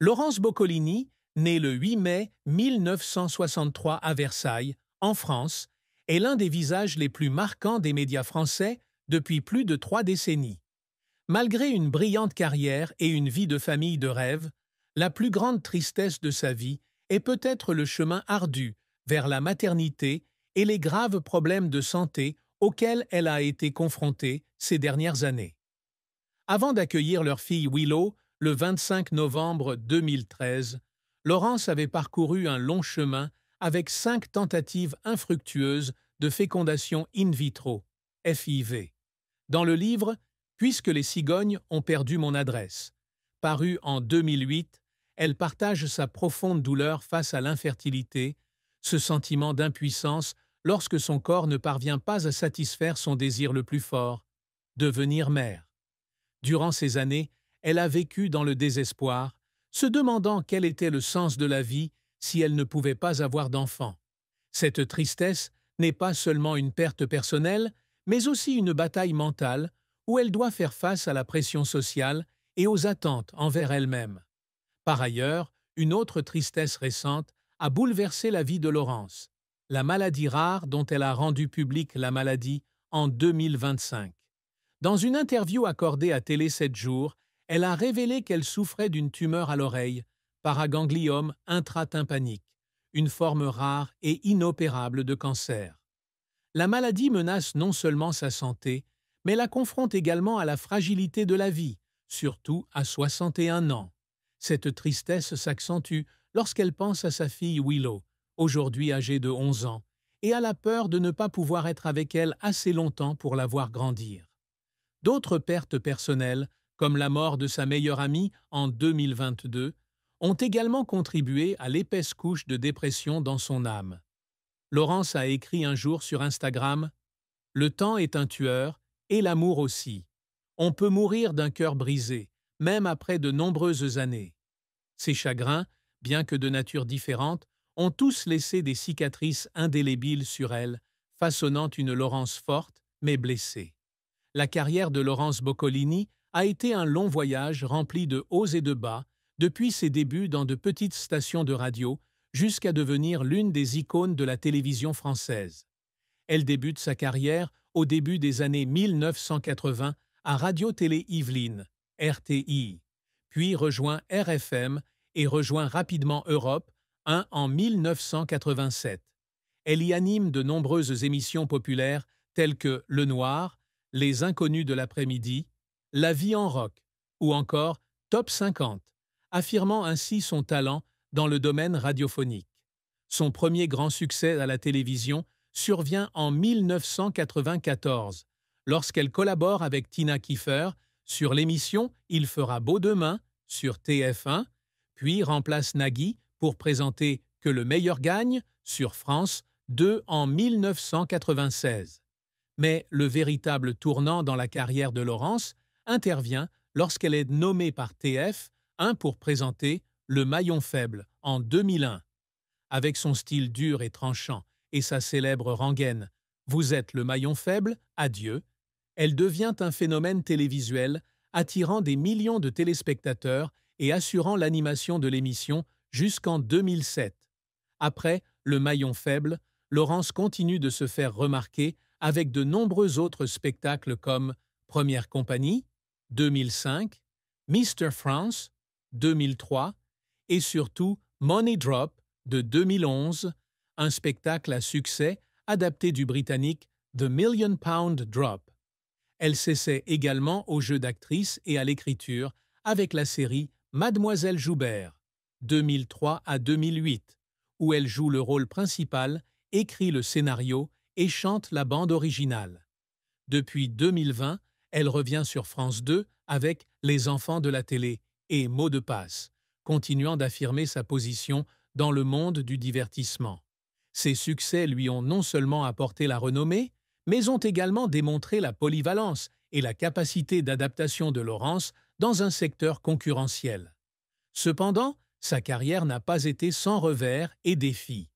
Laurence Boccolini, née le 8 mai 1963 à Versailles, en France, est l'un des visages les plus marquants des médias français depuis plus de 3 décennies. Malgré une brillante carrière et une vie de famille de rêve, la plus grande tristesse de sa vie est peut-être le chemin ardu vers la maternité et les graves problèmes de santé auxquels elle a été confrontée ces dernières années. Avant d'accueillir leur fille Willow, le 25 novembre 2013, Laurence avait parcouru un long chemin avec 5 tentatives infructueuses de fécondation in vitro, FIV. Dans le livre « Puisque les cigognes ont perdu mon adresse », paru en 2008, elle partage sa profonde douleur face à l'infertilité, ce sentiment d'impuissance lorsque son corps ne parvient pas à satisfaire son désir le plus fort, devenir mère. Durant ces années, elle a vécu dans le désespoir, se demandant quel était le sens de la vie si elle ne pouvait pas avoir d'enfant. Cette tristesse n'est pas seulement une perte personnelle, mais aussi une bataille mentale où elle doit faire face à la pression sociale et aux attentes envers elle-même. Par ailleurs, une autre tristesse récente a bouleversé la vie de Laurence, la maladie rare dont elle a rendu publique la maladie en 2025. Dans une interview accordée à Télé 7 jours, elle a révélé qu'elle souffrait d'une tumeur à l'oreille, paragangliome intratympanique, une forme rare et inopérable de cancer. La maladie menace non seulement sa santé, mais la confronte également à la fragilité de la vie, surtout à 61 ans. Cette tristesse s'accentue lorsqu'elle pense à sa fille Willow, aujourd'hui âgée de 11 ans, et à la peur de ne pas pouvoir être avec elle assez longtemps pour la voir grandir. D'autres pertes personnelles, comme la mort de sa meilleure amie en 2022, ont également contribué à l'épaisse couche de dépression dans son âme. Laurence a écrit un jour sur Instagram « Le temps est un tueur, et l'amour aussi. On peut mourir d'un cœur brisé, même après de nombreuses années. » Ces chagrins, bien que de nature différente, ont tous laissé des cicatrices indélébiles sur elle, façonnant une Laurence forte, mais blessée. La carrière de Laurence Boccolini a été un long voyage rempli de hauts et de bas, depuis ses débuts dans de petites stations de radio jusqu'à devenir l'une des icônes de la télévision française. Elle débute sa carrière au début des années 1980 à Radio-Télé Yvelines, RTI, puis rejoint RFM et rejoint rapidement Europe 1 en 1987. Elle y anime de nombreuses émissions populaires telles que Le Noir, Les Inconnus de l'après-midi, La vie en rock ou encore Top 50, affirmant ainsi son talent dans le domaine radiophonique. Son premier grand succès à la télévision survient en 1994, lorsqu'elle collabore avec Tina Kiefer sur l'émission Il fera beau demain sur TF1, puis remplace Nagui pour présenter Que le meilleur gagne sur France 2 en 1996. Mais le véritable tournant dans la carrière de Laurence intervient lorsqu'elle est nommée par TF1 pour présenter Le maillon faible en 2001. Avec son style dur et tranchant et sa célèbre rengaine « Vous êtes le maillon faible, adieu », elle devient un phénomène télévisuel attirant des millions de téléspectateurs et assurant l'animation de l'émission jusqu'en 2007. Après Le maillon faible, Laurence continue de se faire remarquer avec de nombreux autres spectacles comme Première compagnie, 2005, Mr. France, 2003 et surtout Money Drop de 2011, un spectacle à succès adapté du britannique The Million Pound Drop. Elle s'essaie également au jeu d'actrice et à l'écriture avec la série Mademoiselle Joubert, 2003 à 2008, où elle joue le rôle principal, écrit le scénario et chante la bande originale. Depuis 2020, elle revient sur France 2 avec Les enfants de la télé et Mots de passe, continuant d'affirmer sa position dans le monde du divertissement. Ses succès lui ont non seulement apporté la renommée, mais ont également démontré la polyvalence et la capacité d'adaptation de Laurence dans un secteur concurrentiel. Cependant, sa carrière n'a pas été sans revers et défis.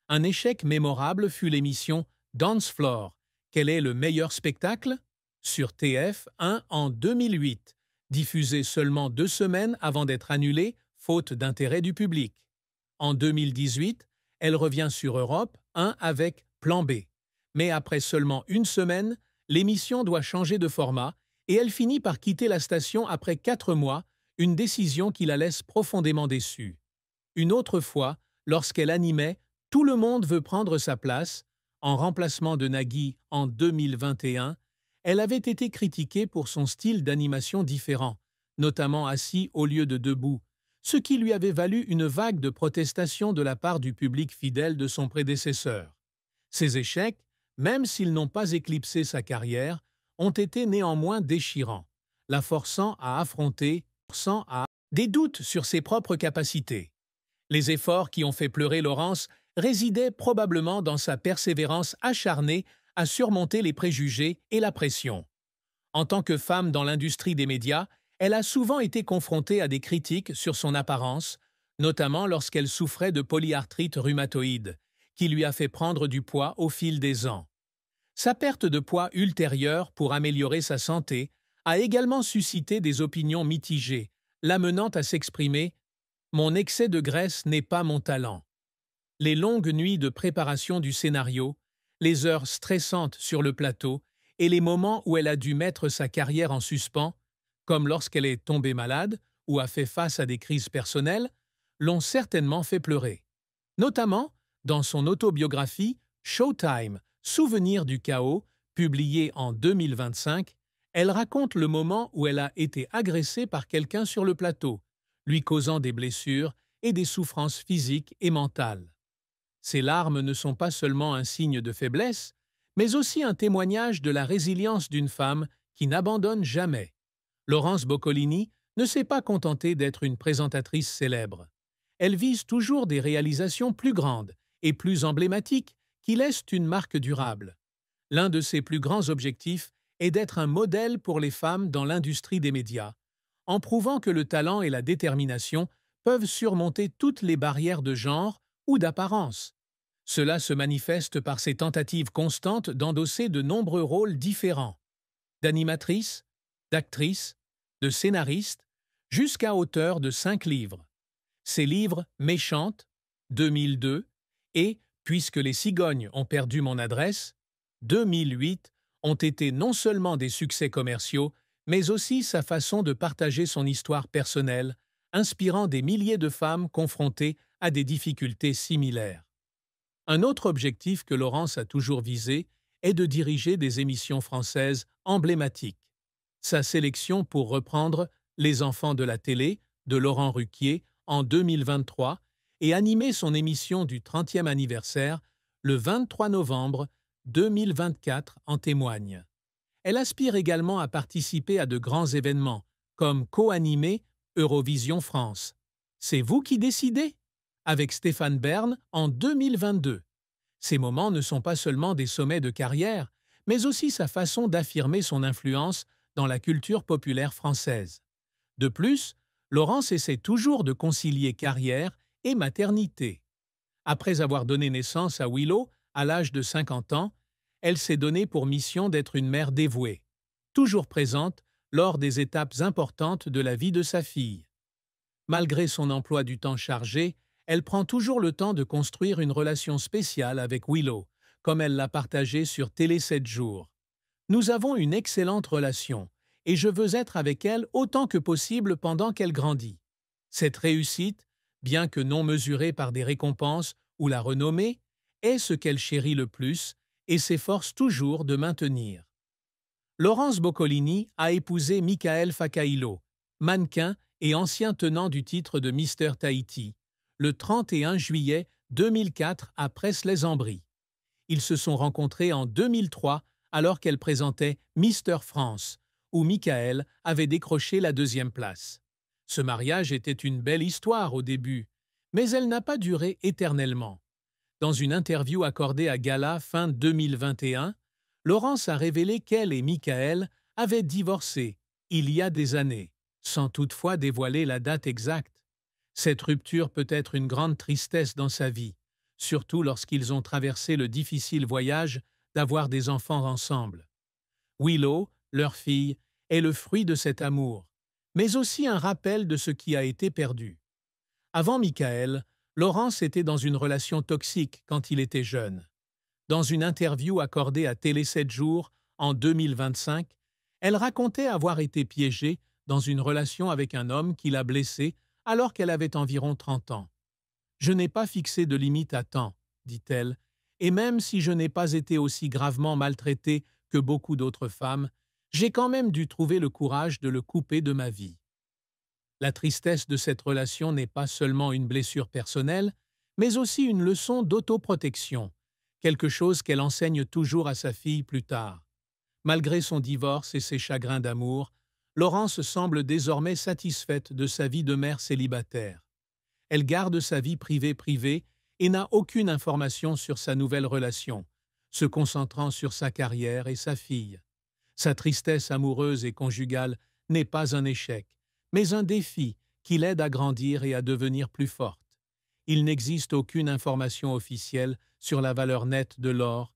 Un échec mémorable fut l'émission Dance Floor, Quel est le meilleur spectacle? Sur TF1 en 2008, diffusée seulement 2 semaines avant d'être annulée faute d'intérêt du public. En 2018, elle revient sur Europe 1 avec Plan B. Mais après seulement une semaine, l'émission doit changer de format et elle finit par quitter la station après 4 mois, une décision qui la laisse profondément déçue. Une autre fois, lorsqu'elle animait Tout le monde veut prendre sa place, en remplacement de Nagui en 2021, elle avait été critiquée pour son style d'animation différent, notamment assis au lieu de debout, ce qui lui avait valu une vague de protestations de la part du public fidèle de son prédécesseur. Ces échecs, même s'ils n'ont pas éclipsé sa carrière, ont été néanmoins déchirants, la forçant à affronter des doutes sur ses propres capacités. Les efforts qui ont fait pleurer Laurence résidaient probablement dans sa persévérance acharnée à surmonter les préjugés et la pression. En tant que femme dans l'industrie des médias, elle a souvent été confrontée à des critiques sur son apparence, notamment lorsqu'elle souffrait de polyarthrite rhumatoïde, qui lui a fait prendre du poids au fil des ans. Sa perte de poids ultérieure pour améliorer sa santé a également suscité des opinions mitigées, l'amenant à s'exprimer « Mon excès de graisse n'est pas mon talent ». Les longues nuits de préparation du scénario, les heures stressantes sur le plateau et les moments où elle a dû mettre sa carrière en suspens, comme lorsqu'elle est tombée malade ou a fait face à des crises personnelles, l'ont certainement fait pleurer. Notamment dans son autobiographie Showtime, Souvenirs du chaos, publiée en 2025, elle raconte le moment où elle a été agressée par quelqu'un sur le plateau, lui causant des blessures et des souffrances physiques et mentales. Ces larmes ne sont pas seulement un signe de faiblesse, mais aussi un témoignage de la résilience d'une femme qui n'abandonne jamais. Laurence Boccolini ne s'est pas contentée d'être une présentatrice célèbre. Elle vise toujours des réalisations plus grandes et plus emblématiques qui laissent une marque durable. L'un de ses plus grands objectifs est d'être un modèle pour les femmes dans l'industrie des médias, en prouvant que le talent et la détermination peuvent surmonter toutes les barrières de genre ou d'apparence. Cela se manifeste par ses tentatives constantes d'endosser de nombreux rôles différents, d'animatrice, d'actrice, de scénariste, jusqu'à auteur de 5 livres. Ses livres Méchante, 2002, et Puisque les cigognes ont perdu mon adresse, 2008, ont été non seulement des succès commerciaux, mais aussi sa façon de partager son histoire personnelle, inspirant des milliers de femmes confrontées à des difficultés similaires. Un autre objectif que Laurence a toujours visé est de diriger des émissions françaises emblématiques. Sa sélection pour reprendre Les enfants de la télé de Laurent Ruquier en 2023 et animer son émission du 30e anniversaire le 23 novembre 2024 en témoigne. Elle aspire également à participer à de grands événements, comme co-animer Eurovision France. C'est vous qui décidez avec Stéphane Bern en 2022. Ces moments ne sont pas seulement des sommets de carrière, mais aussi sa façon d'affirmer son influence dans la culture populaire française. De plus, Laurence essaie toujours de concilier carrière et maternité. Après avoir donné naissance à Willow à l'âge de 50 ans, elle s'est donnée pour mission d'être une mère dévouée, toujours présente lors des étapes importantes de la vie de sa fille. Malgré son emploi du temps chargé, elle prend toujours le temps de construire une relation spéciale avec Willow, comme elle l'a partagé sur Télé 7 jours. Nous avons une excellente relation, et je veux être avec elle autant que possible pendant qu'elle grandit. Cette réussite, bien que non mesurée par des récompenses ou la renommée, est ce qu'elle chérit le plus et s'efforce toujours de maintenir. Laurence Boccolini a épousé Michael Facailo, mannequin et ancien tenant du titre de Mister Tahiti, le 31 juillet 2004 à Presles-en-Brie. Ils se sont rencontrés en 2003 alors qu'elle présentait Mister France, où Michael avait décroché la 2e place. Ce mariage était une belle histoire au début, mais elle n'a pas duré éternellement. Dans une interview accordée à Gala fin 2021, Laurence a révélé qu'elle et Michael avaient divorcé il y a des années, sans toutefois dévoiler la date exacte. Cette rupture peut être une grande tristesse dans sa vie, surtout lorsqu'ils ont traversé le difficile voyage d'avoir des enfants ensemble. Willow, leur fille, est le fruit de cet amour, mais aussi un rappel de ce qui a été perdu. Avant Michael, Laurence était dans une relation toxique quand il était jeune. Dans une interview accordée à Télé 7 jours en 2025, elle racontait avoir été piégée dans une relation avec un homme qui l'a blessée alors qu'elle avait environ 30 ans. Je n'ai pas fixé de limite à temps, dit-elle, et même si je n'ai pas été aussi gravement maltraitée que beaucoup d'autres femmes, j'ai quand même dû trouver le courage de le couper de ma vie. La tristesse de cette relation n'est pas seulement une blessure personnelle, mais aussi une leçon d'autoprotection, quelque chose qu'elle enseigne toujours à sa fille plus tard. Malgré son divorce et ses chagrins d'amour, Laurence semble désormais satisfaite de sa vie de mère célibataire. Elle garde sa vie privée et n'a aucune information sur sa nouvelle relation, se concentrant sur sa carrière et sa fille. Sa tristesse amoureuse et conjugale n'est pas un échec, mais un défi qui l'aide à grandir et à devenir plus forte. Il n'existe aucune information officielle sur la valeur nette de l'or,